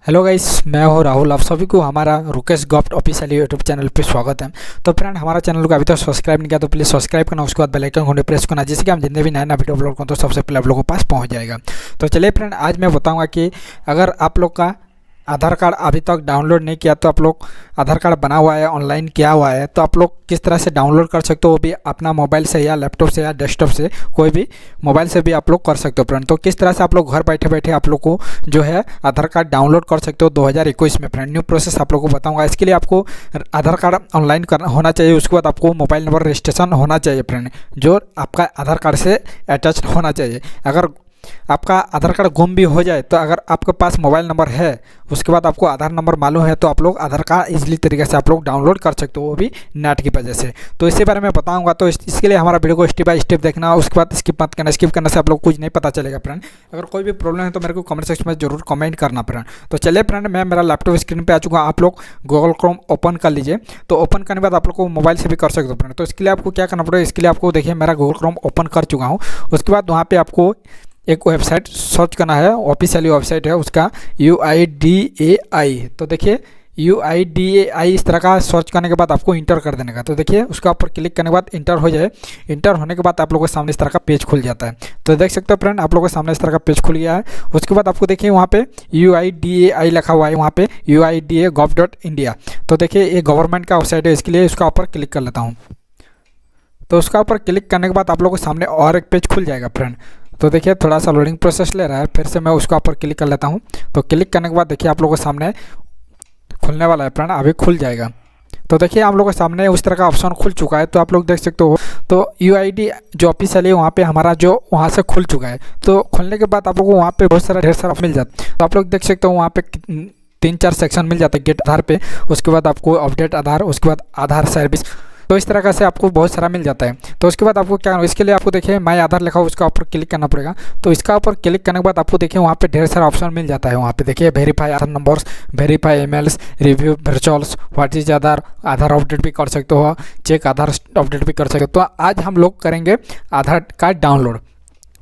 Hello guys, मैं हूँ राहुल। आप सभी को हमारा रुकेश गॉफ्ट ऑफिशियल यूट्यूब चैनल पे स्वागत है। तो फ्रेंड, हमारा चैनल को अभी तक सब्सक्राइब नहीं किया तो प्लीज़ सब्सक्राइब करना, उसके बाद बेल आइकन को प्रेस करना, जिससे कि हम जितने भी नया नया वीडियो अपलोड करें तो सबसे पहले आप लोगों के पास पहुँच जाएगा। तो चलिए फ्रेंड, आज मैं बताऊँगा कि अगर आप लोग का आधार कार्ड अभी तक डाउनलोड नहीं किया तो आप लोग आधार कार्ड बना हुआ है, ऑनलाइन किया हुआ है, तो आप लोग किस तरह से डाउनलोड कर सकते हो, वो भी अपना मोबाइल से या लैपटॉप से या डेस्कटॉप से, कोई भी मोबाइल से भी आप लोग कर सकते हो फ्रेंड। तो किस तरह से आप लोग घर बैठे बैठे आप लोग को जो है आधार कार्ड डाउनलोड कर सकते हो 2021 में फ्रेंड। न्यू प्रोसेस आप लोग को बताऊंगा। इसके लिए आपको आधार कार्ड ऑनलाइन करना होना चाहिए, उसके बाद आपको मोबाइल नंबर रजिस्ट्रेशन होना चाहिए फ्रेंड, जो आपका आधार कार्ड से अटैच होना चाहिए। अगर आपका आधार कार्ड गुम भी हो जाए तो अगर आपके पास मोबाइल नंबर है, उसके बाद आपको आधार नंबर मालूम है, तो आप लोग आधार कार्ड इजीली तरीके से आप लोग डाउनलोड कर सकते हो, वो भी नेट की वजह से। तो इसी बारे में बताऊंगा। तो इसके लिए हमारा वीडियो को स्टेप बाय स्टेप देखना, उसके बाद स्किप मत करना। स्किप करने से आप लोग कुछ नहीं पता चलेगा फ्रेंड। अगर कोई भी प्रॉब्लम है तो मेरे को कमेंट सेक्शन में जरूर कमेंट करना फ्रेंड। तो चलिए फ्रेंड, मैं मेरा लैपटॉप स्क्रीन पर आ चुका। आप लोग गूगल क्रोम ओपन कर लीजिए। तो ओपन करने के बाद आप लोग को मोबाइल से भी कर सकते हो फ्रेंड। तो इसके लिए आपको क्या करना पड़ेगा, इसके लिए आपको देखिए मेरा गूगल क्रोम ओपन कर चुका हूँ। उसके बाद वहाँ पर आपको एक वेबसाइट सर्च करना है, ऑफिशियल वेबसाइट है उसका UIDAI। तो देखिए UIDAI इस तरह का सर्च करने के बाद आपको इंटर कर देने का। तो देखिए उसका ऊपर क्लिक करने के बाद इंटर हो जाए। इंटर होने के बाद आप लोगों के सामने इस तरह का पेज खुल जाता है। तो देख सकते हो फ्रेंड, आप लोगों के सामने इस तरह का पेज खुल गया है। उसके बाद आपको देखिए वहाँ पे UIDAI लिखा हुआ है, वहाँ पे UIDA.gov.India। तो देखिए ये गवर्नमेंट का वेबसाइट है, इसके लिए उसका ऊपर क्लिक कर लेता हूँ। तो उसका ऊपर क्लिक करने के बाद आप लोगों के सामने और एक पेज खुल जाएगा फ्रेंड। तो देखिए थोड़ा सा लोडिंग प्रोसेस ले रहा है, फिर से मैं उसका ऊपर क्लिक कर लेता हूँ। तो क्लिक करने के बाद देखिए आप लोगों के सामने खुलने वाला है फ्रेंड, अभी खुल जाएगा। तो देखिए आप लोगों के सामने उस तरह का ऑप्शन खुल चुका है। तो आप लोग देख सकते हो, तो UID जो ऑफिशियल है वहाँ पे हमारा जो वहाँ से खुल चुका है। तो खुलने के बाद आप लोगों को वहाँ पे बहुत सारा ढेर सारा मिल जाता है। तो आप लोग देख सकते हो वहाँ पे 3-4 सेक्शन मिल जाता है गेट आधार पे, उसके बाद आपको अपडेट आधार, उसके बाद आधार सर्विस। तो इस तरह का से आपको बहुत सारा मिल जाता है। तो उसके बाद आपको क्या, इसके लिए आपको देखिए माय आधार लिखा हो, उसका ऊपर क्लिक करना पड़ेगा। तो इसका ऊपर क्लिक करने के बाद आपको देखिए वहाँ पे ढेर सारा ऑप्शन मिल जाता है। वहाँ पे देखिए verify Aadhaar numbers, verify emails, review वर्चुअल्स, what is Aadhaar, Aadhaar update भी कर सकते हो, चेक आधार अपडेट भी कर सकते हो। तो आज हम लोग करेंगे आधार कार्ड डाउनलोड।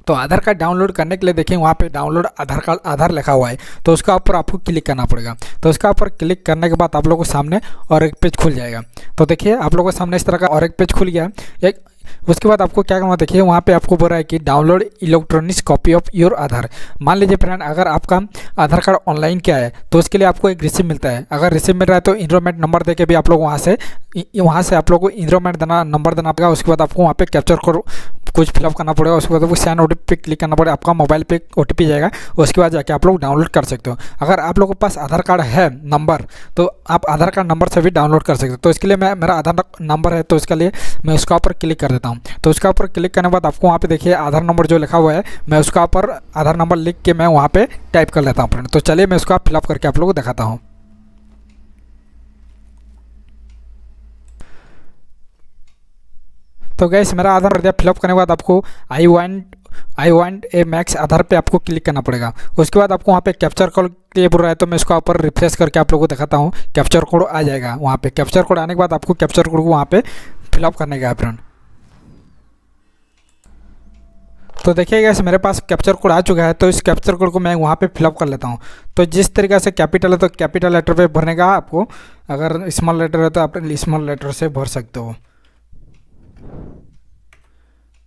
तो आधार कार्ड डाउनलोड करने के लिए देखिए वहाँ पे डाउनलोड आधार कार्ड आधार लिखा हुआ है। तो उसका ऊपर आपको क्लिक करना पड़ेगा। तो उसका ऊपर क्लिक करने के बाद आप लोगों के सामने और एक पेज खुल जाएगा। तो देखिए आप लोगों के सामने इस तरह का और एक पेज खुल गया एक। उसके बाद आपको क्या करना, देखिए वहाँ पे आपको बोल रहा है कि download electronics copy of your Aadhaar. मान लीजिए फ्रेंड, अगर आपका आधार कार्ड ऑनलाइन किया है तो उसके लिए आपको एक रिसिप्ट मिलता है। अगर रिसिप्ट मिल रहा है तो इनरोलमेंट नंबर दे के भी आप लोग वहाँ से आप लोग को इनरोलमेंट नंबर देना पड़ेगा। उसके बाद आपको वहाँ पे कैप्चर करो कुछ फिलअप करना पड़ेगा। उसके बाद आपको सेंड OTP पे क्लिक करना पड़ेगा, आपका मोबाइल पे OTP जाएगा। उसके बाद जाके आप लोग डाउनलोड कर सकते हो। अगर आप लोगों के पास आधार कार्ड है नंबर, तो आप आधार कार्ड नंबर से भी डाउनलोड कर सकते हो। तो इसके लिए मेरा आधार नंबर है, तो इसके लिए मैं उसका ऊपर क्लिक कर देता हूँ। तो उसका ऊपर क्लिक करने के बाद आपको वहाँ पे देखिए आधार नंबर जो लिखा हुआ है, मैं उसका ऊपर आधार नंबर लिख के मैं वहाँ पे टाइप कर लेता हूँ फ्रेंड। तो चलिए मैं उसका फिलअप करके आप लोगों को दिखाता हूँ। तो गैस मेरा आधार नंबर दिया, फिलअप करने के बाद आपको आई वांट ए मैक्स आधार पे आपको क्लिक करना पड़ेगा। उसके बाद आपको वहाँ पे कैप्चर कोड के बोल रहा है, तो मैं उसका ऊपर रिफ्रेश करके आप लोगों को दिखाता हूँ। कैप्चर कोड आ जाएगा वहाँ पे। कैप्चर कोड आने के बाद आपको कैप्चर कोड को वहाँ पे फिलअप करने का है फ्रेंड। तो देखिए गैस मेरे पास कैप्चर कोड आ चुका है। तो इस कैप्चर कोड को मैं वहाँ पे फिलअप कर लेता हूँ। तो जिस तरीके से कैपिटल है तो कैपिटल लेटर पे भरने का आपको, अगर स्मॉल लेटर है तो आप स्मॉल लेटर से भर सकते हो।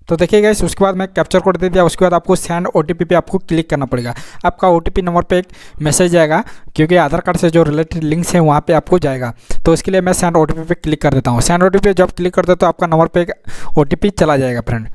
तो देखिए गाइस उसके बाद मैं कैप्चर कोड दे दिया। उसके बाद आपको सेंड OTP पे आपको क्लिक करना पड़ेगा। आपका OTP नंबर पे एक मैसेज आएगा, क्योंकि आधार कार्ड से जो रिलेटेड लिंक्स हैं वहाँ पे आपको जाएगा। तो इसके लिए मैं सेंड OTP पे क्लिक कर देता हूँ। सेंड OTP पे जब क्लिक करते हो तो आपका नंबर पे एक OTP चला जाएगा फ्रेंड।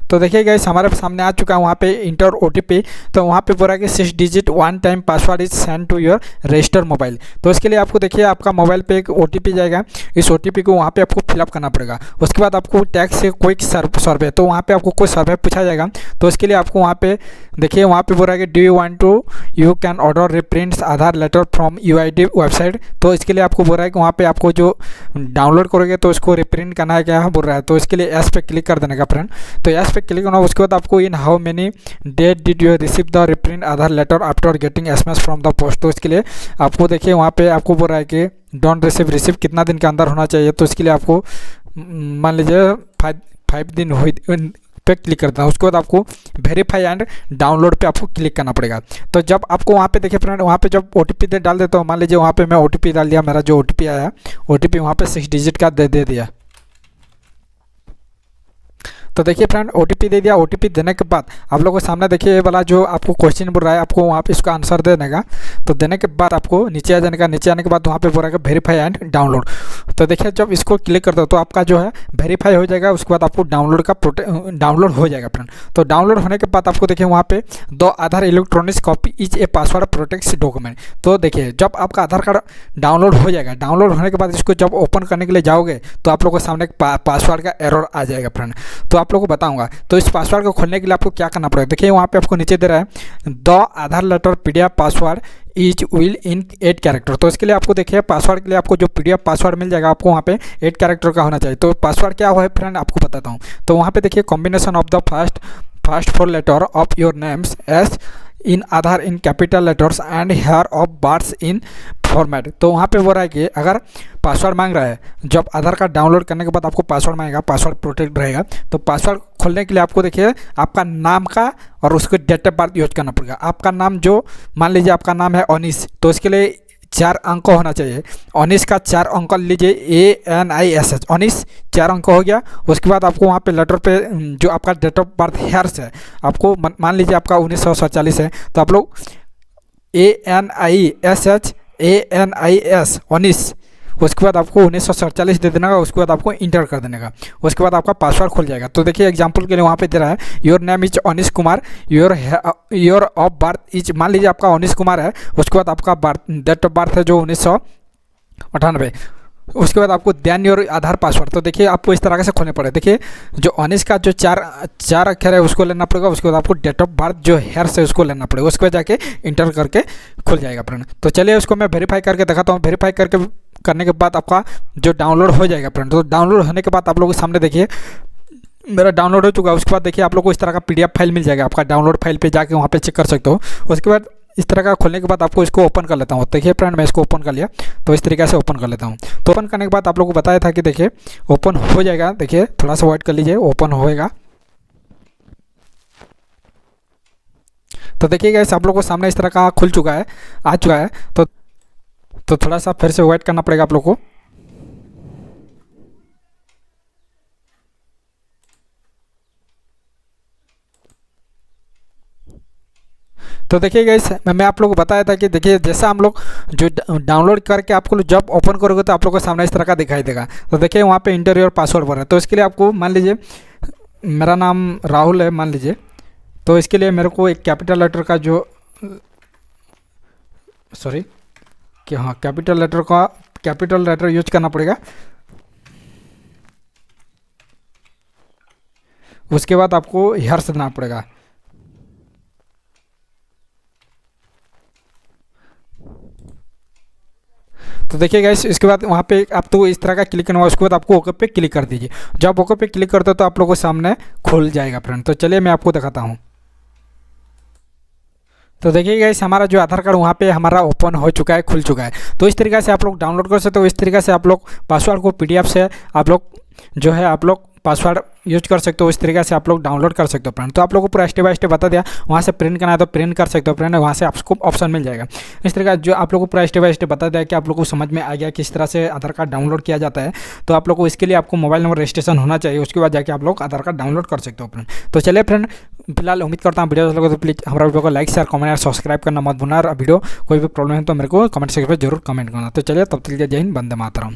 तो देखिए गाइस हमारे सामने आ चुका है वहाँ पे इंटर OTP। तो वहाँ पे बोल रहा है कि 6 digit 1 time password is send to your register mobile. तो इसके लिए आपको देखिए आपका मोबाइल पे एक OTP जाएगा। इस OTP को वहाँ पे आपको फिलअप करना पड़ेगा। उसके बाद आपको टैक्स से क्विक सर्वे, तो वहाँ पे आपको कोई सर्वे पूछा जाएगा। तो इसके लिए आपको वहाँ पे देखिए वहाँ पे बोल रहा है कि do you want to you can order reprints Aadhaar letter from UID website. तो इसके लिए आपको बोल रहा है कि वहाँ पे आपको जो डाउनलोड करोगे तो उसको रिप्रिंट करना है, क्या बोल रहा है। तो इसके लिए एस पे क्लिक कर देने का फ्रेंड। तो एस पे क्लिक करना। उसके बाद आपको in how many date did you receive the reprint Aadhaar letter after getting SMS from the post. तो इसके लिए आपको देखिए वहाँ पे आपको बोल रहा है कि डोंट रिसीव कितना दिन के अंदर होना चाहिए। तो इसके लिए आपको मान लीजिए 5 दिन हुई पर क्लिक करता हूँ। उसके बाद आपको वेरीफाई एंड डाउनलोड पे आपको क्लिक करना पड़ेगा। तो जब आपको वहाँ पे देखिए फ्रेंड, वहाँ पे जब OTP डाल देता हूँ, मान लीजिए वहाँ पे मैं OTP डाल दिया, मेरा जो OTP आया OTP वहाँ पे 6 डिजिट का दे दिया। तो देखिए फ्रेंड OTP दे दिया। OTP देने के बाद आप लोगों के सामने देखिए ये वाला जो आपको क्वेश्चन बोल रहा है, आपको वहाँ पे इसका आंसर देने का। तो देने के बाद आपको नीचे आ जाने का। नीचे आने के बाद वहाँ पे बोल रहा है वेरीफाई एंड डाउनलोड। तो देखिए जब इसको क्लिक कर दो तो आपका जो है वेरीफाई हो जाएगा। उसके बाद आपको डाउनलोड हो जाएगा फ्रेंड। तो डाउनलोड होने के बाद आपको देखिए वहाँ पे 2 Aadhaar electronics copy is a password protects document. तो देखिए जब आपका आधार कार्ड डाउनलोड हो जाएगा, डाउनलोड होने के बाद इसको जब ओपन करने के लिए जाओगे तो आप लोगों के सामने एक पासवर्ड का एरर आ जाएगा फ्रेंड। तो आप लोगों को बताऊंगा। तो इस पासवर्ड को खोलने के लिए आपको क्या करना पड़ेगा, देखिए वहाँ पे आपको नीचे दे रहा है the Aadhaar letter PDF password is will in 8 character. तो इसके लिए आपको देखिए पासवर्ड के लिए आपको जो PDF पासवर्ड मिल जाएगा आपको वहाँ पे 8 कैरेक्टर का होना चाहिए। तो पासवर्ड क्या हुआ है फ्रेंड आपको बताता हूँ। तो वहाँ पे देखिए combination of the first 4 letter of your names as in Aadhaar in capital letters and year of births in format. तो वहाँ पे बोल रहा है कि अगर पासवर्ड मांग रहा है, जब आधार कार्ड डाउनलोड करने के बाद आपको पासवर्ड मांगेगा, पासवर्ड प्रोटेक्ट रहेगा। तो पासवर्ड खोलने के लिए आपको देखिए आपका नाम का और उसके डेट ऑफ बर्थ यूज करना पड़ेगा। आपका नाम जो मान लीजिए आपका नाम है अनीस, तो इसके लिए 4 अंक होना चाहिए। 19 का 4 अंक लीजिए ANISH, 19 4 अंक हो गया। उसके बाद आपको वहाँ पे लेटर पे जो आपका डेट ऑफ बर्थ हेयर्स है, आपको मान लीजिए आपका 1947 है, तो आप लोग ANISH 19, उसके बाद आपको 1947 दे देना का। उसके बाद आपको इंटर कर देने का। उसके बाद आपका पासवर्ड खुल जाएगा। तो देखिए एग्जांपल के लिए वहाँ पे दे रहा है your name is Anish Kumar, your of birth is, मान लीजिए आपका अनीश कुमार है। उसके बाद आपका डेट ऑफ बर्थ है जो 1998। उसके बाद आपको देन योर आधार पासवर्ड। तो देखिए आपको इस तरह से खोलने पड़े। देखिए जो अनीश का जो चार अक्षर है उसको लेना पड़ेगा। उसके बाद आपको डेट ऑफ बर्थ जो हेयर्स है उसको लेना पड़ेगा। उसके बाद जाके इंटर करके खुल जाएगा फ्रेंड। तो चलिए उसको मैं वेरीफाई करके दिखाता हूँ। वेरीफाई करने के बाद आपका जो डाउनलोड हो जाएगा फ्रेंड। तो डाउनलोड होने के बाद आप लोगों के सामने देखिए मेरा डाउनलोड हो चुका है। उसके बाद देखिए आप लोग को इस तरह का PDF फाइल मिल जाएगा। आपका डाउनलोड फाइल पे जाके वहाँ पे चेक कर सकते हो। उसके बाद इस तरह का खोलने के बाद आपको इसको ओपन कर लेता हूँ। देखिए फ्रेंड मैं इसको ओपन कर लिया। तो इस तरीके से ओपन कर लेता हूँ। तो ओपन करने के बाद आप लोगों को बताया था कि देखिए ओपन हो जाएगा। देखिए थोड़ा सा वेट कर लीजिए, ओपन होएगा। तो देखिए गाइस आप लोगों को सामने इस तरह का खुल चुका है, आ चुका है। तो थोड़ा सा फिर से वेट करना पड़ेगा आप लोग को। तो देखिए गाइस मैं आप लोगों को बताया था कि देखिए जैसा हम लोग जो डाउनलोड करके आपको जब ओपन करोगे तो आप लोग को सामने इस तरह का दिखाई देगा। तो देखिए वहाँ पे इंटर योर पासवर्ड भर है। तो इसके लिए आपको मान लीजिए मेरा नाम राहुल है मान लीजिए। तो इसके लिए मेरे को एक कैपिटल लेटर का जो कैपिटल लेटर यूज करना पड़ेगा। उसके बाद आपको हेयर्स देना पड़ेगा। तो देखिए गाइस इसके बाद वहाँ पे आप तो इस तरह का क्लिक करना होगा। उसके बाद आपको ओके पे क्लिक कर दीजिए। जब ओके पे क्लिक करते हो तो आप लोगों के सामने खुल जाएगा फ्रेंड। तो चलिए मैं आपको दिखाता हूँ। तो देखिए गाइस हमारा जो आधार कार्ड वहाँ पे हमारा ओपन हो चुका है, खुल चुका है। तो इस तरीके से आप लोग डाउनलोड कर सकते हो। इस तरीके से आप लोग पासवर्ड को PDF से आप लोग जो है आप लोग पासवर्ड यूज कर सकते हो। इस तरीके से आप लोग डाउनलोड कर सकते हो फ्रेंड। तो आप लोगों को पूरा स्टेप बाय स्टेप बता दिया। वहाँ से प्रिंट करना है तो प्रिंट कर सकते हो फ्रेंड, वहाँ से आपको ऑप्शन मिल जाएगा। इस तरीके जो आप लोगों को पूरा स्टेप बाय स्टेप बता दिया कि आप लोग को समझ में आ गया किस तरह से आधार कार्ड डाउनलोड किया जाता है। तो आप लोग को इसके लिए आपको मोबाइल नंबर रजिस्ट्रेशन होना चाहिए। उसके बाद जाके आप लोग आधार कार्ड डाउनलोड कर सकते हो फ्रेंड। तो चलिए फ्रेंड फिलहाल उम्मीद करता हूँ वीडियो लगे तो प्लीज़ हमारा वीडियो को लाइक शेयर कमेंट और सब्सक्राइब करना मत भूलना। वीडियो कोई भी प्रॉब्लम है तो मेरे को कमेंट सेक्शन पर जरूर कमेंट करना। तो चलिए तब तक के लिए जय हिंद, वंदे मातरम।